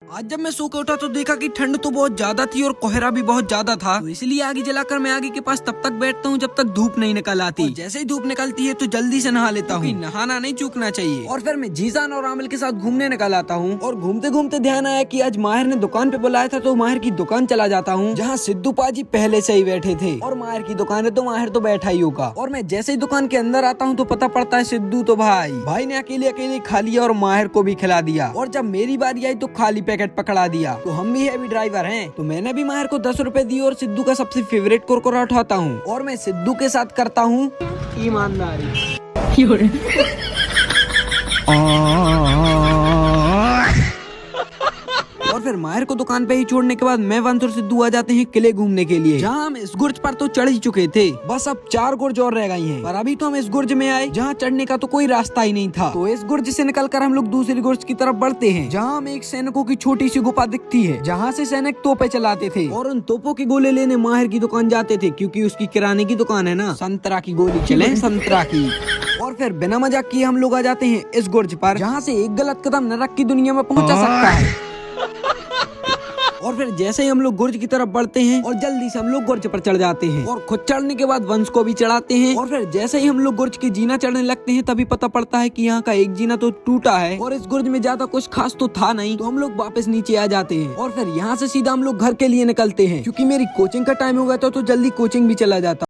आज जब मैं सो के उठा तो देखा कि ठंड तो बहुत ज्यादा थी और कोहरा भी बहुत ज्यादा था, तो इसलिए आगे जलाकर मैं आगे के पास तब तक बैठता हूँ जब तक धूप नहीं निकल आती। और जैसे ही धूप निकलती है तो जल्दी से नहा लेता हूँ, नहाना नहीं चूकना चाहिए। और फिर मैं जीजान और आमिल के साथ घूमने निकल आता हूँ। और घूमते घूमते ध्यान आया कि आज माहिर ने दुकान पे बुलाया था, तो माहिर की दुकान चला जाता हूँ जहाँ सिद्धू पाजी पहले से ही बैठे थे। और माहिर की दुकान है तो माहिर तो बैठा ही होगा। और मैं जैसे ही दुकान के अंदर आता हूँ तो पता पड़ता है सिद्धू तो भाई ने अकेले अकेले खा लिया और माहिर को भी खिला दिया। और जब मेरी बारी आई तो खाली पैकेट पकड़ा दिया। तो हम भी हैवी ड्राइवर हैं, तो मैंने भी माहिर को 10 रुपए दिए और सिद्धू का सबसे फेवरेट कुरकुरा उठाता हूँ और मैं सिद्धू के साथ करता हूँ ईमानदारी। और फिर माहिर को दुकान पे ही छोड़ने के बाद मैं वंश और सिद्धू आ जाते हैं किले घूमने के लिए, जहाँ हम इस गुर्ज पर तो चढ़ ही चुके थे। बस अब 4 गुर्ज और रह गई हैं। पर अभी तो हम इस गुर्ज में आए जहाँ चढ़ने का तो कोई रास्ता ही नहीं था। तो इस गुर्ज से निकलकर हम लोग दूसरी गुर्ज की तरफ बढ़ते हैं, जहाँ हमें एक सैनिकों की छोटी सी गुफा दिखती है, जहाँ से सैनिक तोपे चलाते थे और उन तोपों के गोले लेने माहिर की दुकान जाते थे, क्योंकि उसकी किराने की दुकान है ना, संतरा की गोली चले संतरा की। और फिर बिना मजाक किए हम लोग आ जाते हैं इस गुर्ज पर, जहाँ से एक गलत कदम नरक की दुनिया में पहुँचा सकता है। और फिर जैसे ही हम लोग गुर्ज की तरफ बढ़ते हैं और जल्दी से हम लोग गुर्ज पर चढ़ जाते हैं और खुद चढ़ने के बाद वंश को भी चढ़ाते हैं। और फिर जैसे ही हम लोग गुर्ज की जीना चढ़ने लगते हैं तभी पता पड़ता है कि यहाँ का एक जीना तो टूटा है और इस गुर्ज में ज्यादा कुछ खास तो था नहीं। तो हम लोग वापस नीचे आ जाते हैं और फिर यहाँ से सीधा हम लोग घर के लिए निकलते हैं, क्योंकि मेरी कोचिंग का टाइम हो गया था तो जल्दी कोचिंग भी चला जाता।